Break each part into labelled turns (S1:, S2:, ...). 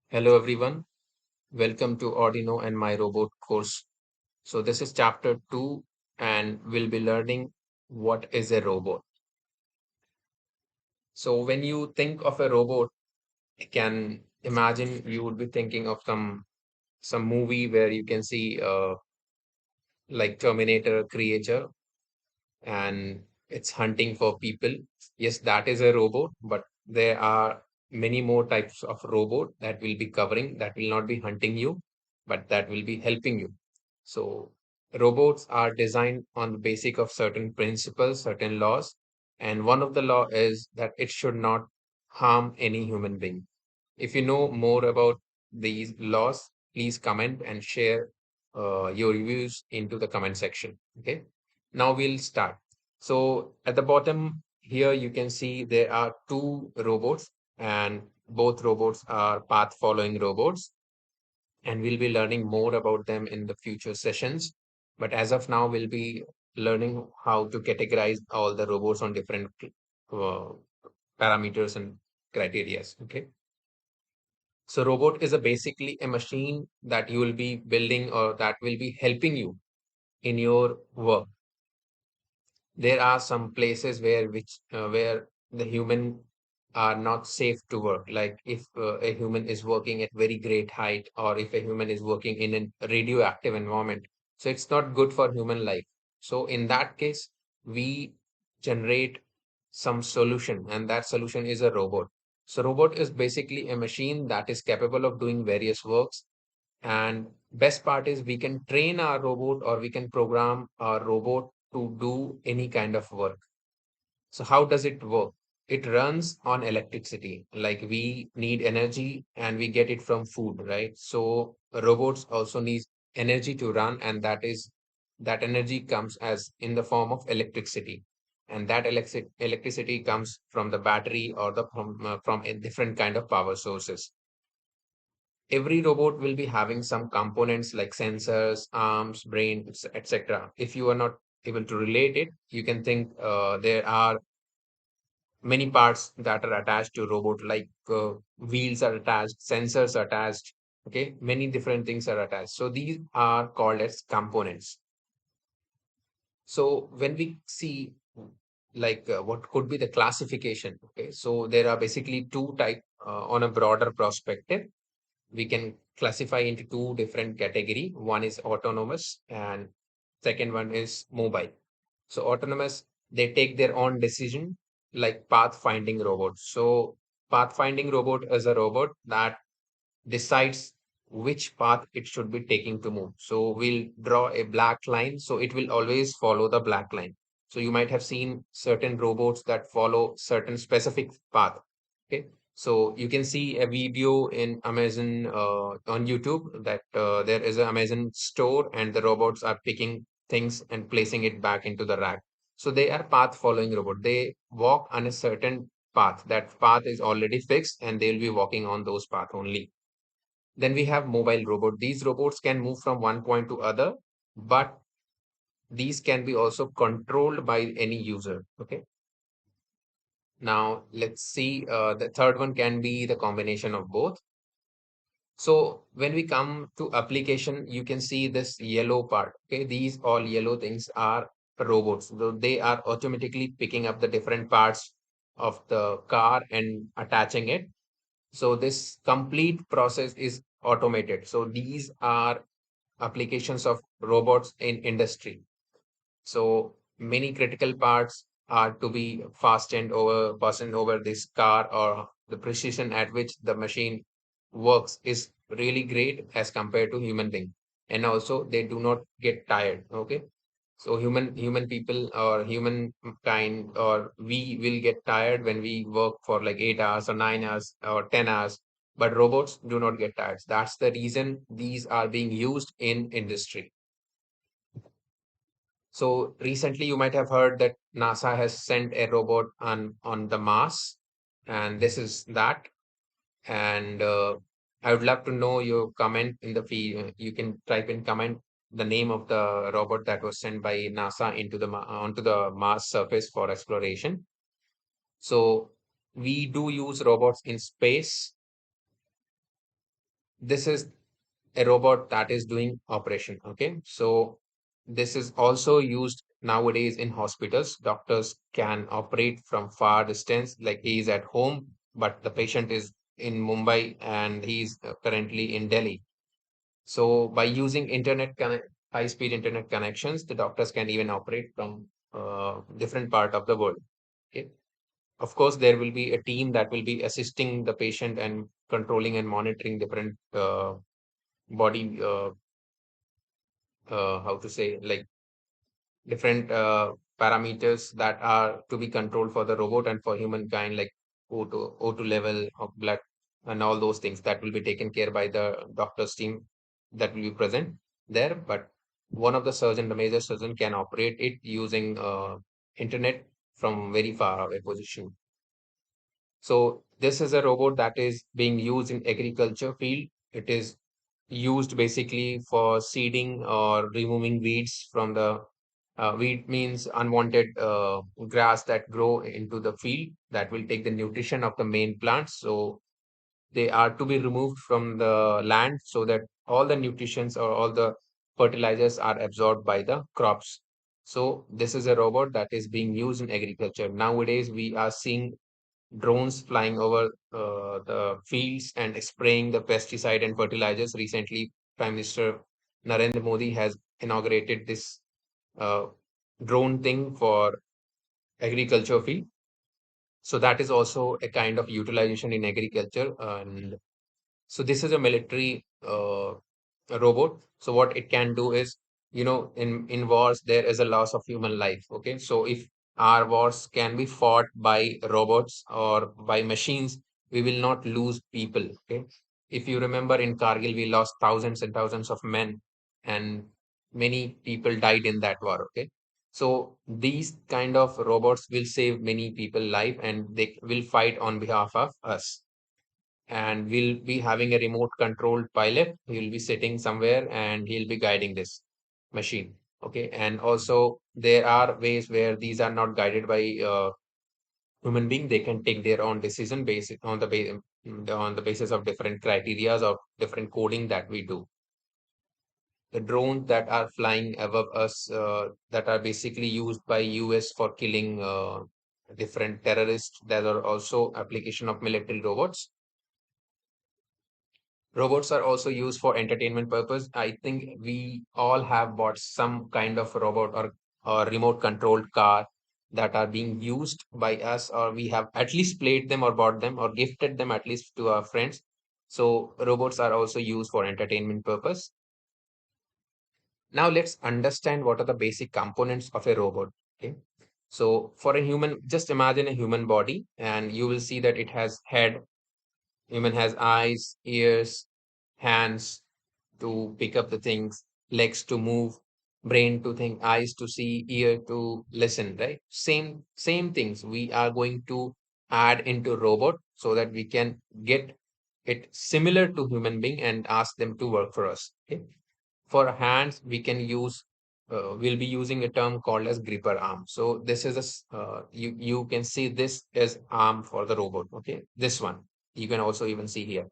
S1: Hello everyone, welcome to Arduino and my robot course. So this is chapter 2 and we'll be learning what is a robot. So when you think of a robot, you can imagine you would be thinking of some movie where you can see like Terminator creature and it's hunting for people. Yes, that is a robot, but there are many more types of robot that will be covering that will not be hunting you, but that will be helping you. So robots are designed on the basic of certain principles, certain laws, and one of the law is that it should not harm any human being. If you know more about these laws, please comment and share your views into the comment section. Okay. Now we'll start. So at the bottom here, you can see there are two robots, and both robots are path following robots. And we'll be learning more about them in the future sessions. But as of now, we'll be learning how to categorize all the robots on different uh, parameters and criterias. Okay. So robot is a basically a machine that you will be building or that will be helping you in your work. There are some places where the human are not safe to work, like if a human is working at very great height or if a human is working in a radioactive environment, so it's not good for human life. So in that case, we generate some solution, and that solution is a robot. So robot is basically a machine that is capable of doing various works, and best part is we can train our robot or we can program our robot to do any kind of work. So how does it work? It runs on electricity. Like we need energy and we get it from food, right? So robots also need energy to run, and that energy comes as in the form of electricity. And that electricity comes from the battery or the from a different kind of power sources. Every robot will be having some components like sensors, arms, brain, etc. If you are not able to relate it, you can think there are many parts that are attached to robot, like wheels are attached, sensors are attached. Okay, many different things are attached. So these are called as components. So when we see like what could be the classification, okay, so there are basically two type on a broader perspective. We can classify into two different category. One is autonomous and second one is mobile. So autonomous, they take their own decision, like path finding robot. So path finding robot is a robot that decides which path it should be taking to move. So we'll draw a black line, so it will always follow the black line. So you might have seen certain robots that follow certain specific path. Okay. So you can see a video in Amazon on YouTube that there is an Amazon store and the robots are picking things and placing it back into the rack. So they are path following robot. They walk on a certain path. That path is already fixed and they'll be walking on those path only. Then we have mobile robot. These robots can move from one point to other, but these can be also controlled by any user. Okay. Now let's see. The third one can be the combination of both. So when we come to application, you can see this yellow part. Okay, these all yellow things are robots. So they are automatically picking up the different parts of the car and attaching it. So this complete process is automated. So these are applications of robots in industry. So many critical parts are to be fastened over this car, or the precision at which the machine works is really great as compared to human being. And also they do not get tired. Okay. So human people or humankind or we will get tired when we work for like 8 hours or 9 hours or 10 hours, but robots do not get tired. That's the reason these are being used in industry. So recently you might have heard that NASA has sent a robot on the Mars, and this is that. And I would love to know your comment in the feed. You can type in comment the name of the robot that was sent by NASA into onto the Mars surface for exploration. So we do use robots in space. This is a robot that is doing operation. Okay, so this is also used nowadays in hospitals. Doctors can operate from far distance, like he is at home, but the patient is in Mumbai and he's currently in Delhi. So by using high speed internet connections, the doctors can even operate from different part of the world. Okay, of course there will be a team that will be assisting the patient and controlling and monitoring different body how to say, like different parameters that are to be controlled for the robot and for humankind, like O2 level of blood and all those things that will be taken care by the doctor's team that will be present there. But one of the surgeon, the major surgeon, can operate it using internet from very far away position. So this is a robot that is being used in agriculture field. It is used basically for seeding or removing weeds from the weed means unwanted grass that grow into the field that will take the nutrition of the main plants. So they are to be removed from the land so that all the nutritions or all the fertilizers are absorbed by the crops. So this is a robot that is being used in agriculture. Nowadays, we are seeing drones flying over the fields and spraying the pesticide and fertilizers. Recently, Prime Minister Narendra Modi has inaugurated this uh, drone thing for agriculture field. So that is also a kind of utilization in agriculture. And so this is a military robot. So what it can do is, in wars there is a loss of human life. Okay, so if our wars can be fought by robots or by machines, we will not lose people. Okay, if you remember in Kargil, we lost thousands and thousands of men, and many people died in that war. Okay, so these kind of robots will save many people life, and they will fight on behalf of us, and we'll be having a remote controlled pilot. He'll be sitting somewhere and he'll be guiding this machine. Okay, and also there are ways where these are not guided by human being. They can take their own decision based on on the basis of different criterias of different coding that we do. The drones that are flying above us, that are basically used by US for killing different terrorists. There are also application of military robots. Robots are also used for entertainment purpose. I think we all have bought some kind of robot or remote controlled car that are being used by us, or we have at least played them or bought them or gifted them at least to our friends. So robots are also used for entertainment purpose. Now let's understand what are the basic components of a robot. Okay. So for a human, just imagine a human body and you will see that it has head. Human has eyes, ears, hands to pick up the things, legs to move, brain to think, eyes to see, ear to listen, right? Same things we are going to add into robot so that we can get it similar to human being and ask them to work for us. Okay. For hands, we can use we'll be using a term called as gripper arm. So this is you can see this as arm for the robot. Okay, this one you can also even see here.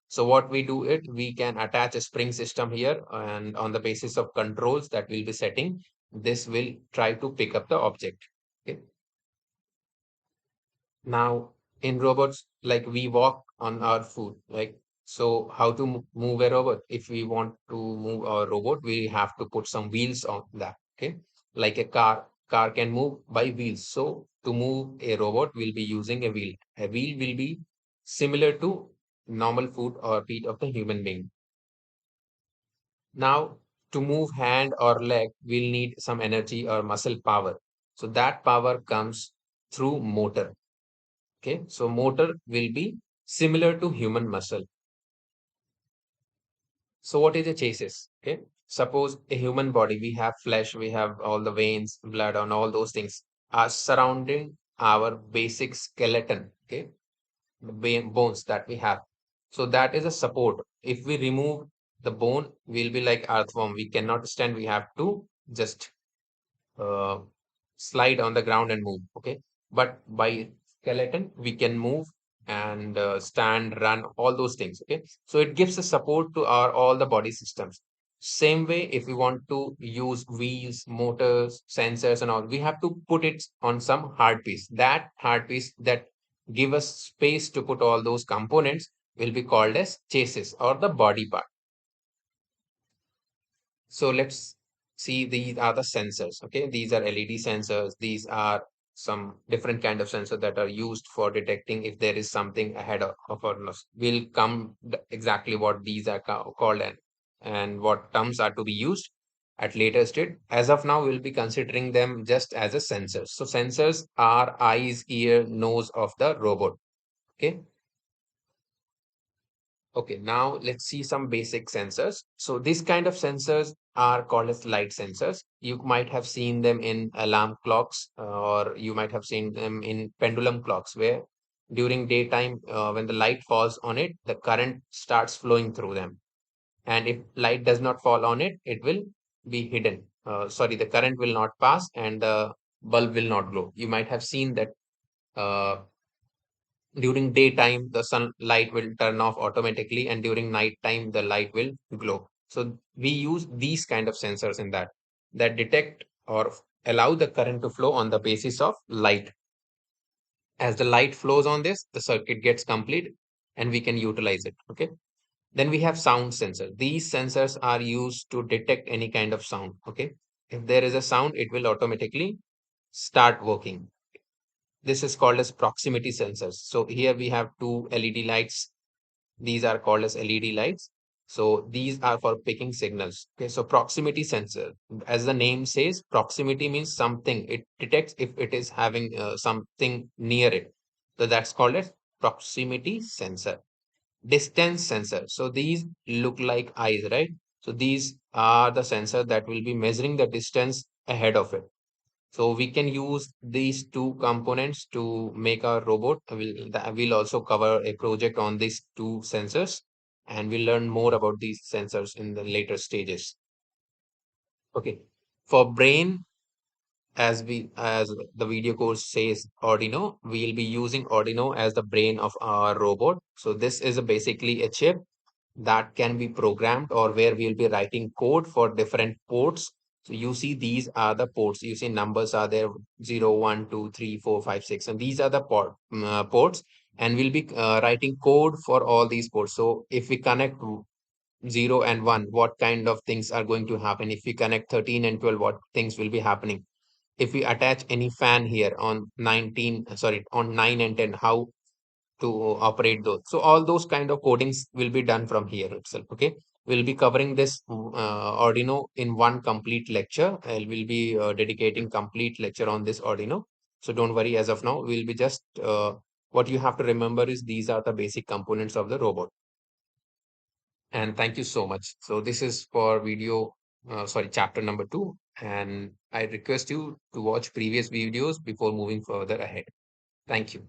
S1: So what we do it, we can attach a spring system here, and on the basis of controls that we'll be setting, this will try to pick up the object. Okay. Now, in robots, like we walk on our foot, like so, how to move a robot? If we want to move a robot, we have to put some wheels on that. Okay, like a car can move by wheels. So, to move a robot, we'll be using a wheel. A wheel will be similar to normal foot or feet of the human being. Now, to move hand or leg, we'll need some energy or muscle power. So that power comes through motor. Okay, so motor will be similar to human muscle. So what is a chassis? Okay, suppose a human body, we have flesh, we have all the veins, blood, and all those things are surrounding our basic skeleton. Okay, the bones that we have. So that is a support. If we remove the bone, we'll be like earthworm. We cannot stand. We have to just uh, slide on the ground and move. Okay, but by skeleton, we can move and stand, run, all those things. Okay, so it gives a support to our all the body systems. Same way, if we want to use wheels, motors, sensors, and all, we have to put it on some hard piece. That hard piece that give us space to put all those components will be called as chassis or the body part. So let's see, these are the sensors. Okay, these are LED sensors. These are some different kind of sensors that are used for detecting if there is something ahead of us. We'll come exactly what these are called and what terms are to be used at later stage. As of now, we'll be considering them just as a sensors. So sensors are eyes, ear, nose of the robot. Okay. Okay, now let's see some basic sensors. So these kind of sensors are called as light sensors. You might have seen them in alarm clocks, or you might have seen them in pendulum clocks, where during daytime, when the light falls on it, the current starts flowing through them. And if light does not fall on it, it will be hidden. Sorry, the current will not pass and the bulb will not glow. You might have seen that uh, during daytime, the sunlight will turn off automatically, and during nighttime, the light will glow. So we use these kind of sensors in that detect or allow the current to flow on the basis of light. As the light flows on this, the circuit gets complete and we can utilize it. Okay. Then we have sound sensor. These sensors are used to detect any kind of sound. Okay. If there is a sound, it will automatically start working. This is called as proximity sensors. So here we have two LED lights. These are called as LED lights. So these are for picking signals. Okay, so proximity sensor, as the name says, proximity means something. It detects if it is having something near it. So that's called as proximity sensor. Distance sensor. So these look like eyes, right? So these are the sensor that will be measuring the distance ahead of it. So we can use these two components to make our robot. We'll also cover a project on these two sensors and we'll learn more about these sensors in the later stages. Okay. For brain, as the video course says, Arduino, we'll be using Arduino as the brain of our robot. So this is basically a chip that can be programmed, or where we'll be writing code for different ports. So you see, these are the ports. You see numbers are there, 0, 1, 2, 3, 4, 5, 6, and these are the ports. And we'll be writing code for all these ports. So if we connect 0 and 1, what kind of things are going to happen? If we connect 13 and 12, what things will be happening? If we attach any fan here on 19, sorry, on 9 and 10, how to operate those. So all those kind of codings will be done from here itself. Okay. We'll be covering this Arduino in one complete lecture. I will be dedicating complete lecture on this Arduino. So don't worry, as of now, we'll be just, what you have to remember is these are the basic components of the robot. And thank you so much. So this is for chapter number 2. And I request you to watch previous videos before moving further ahead. Thank you.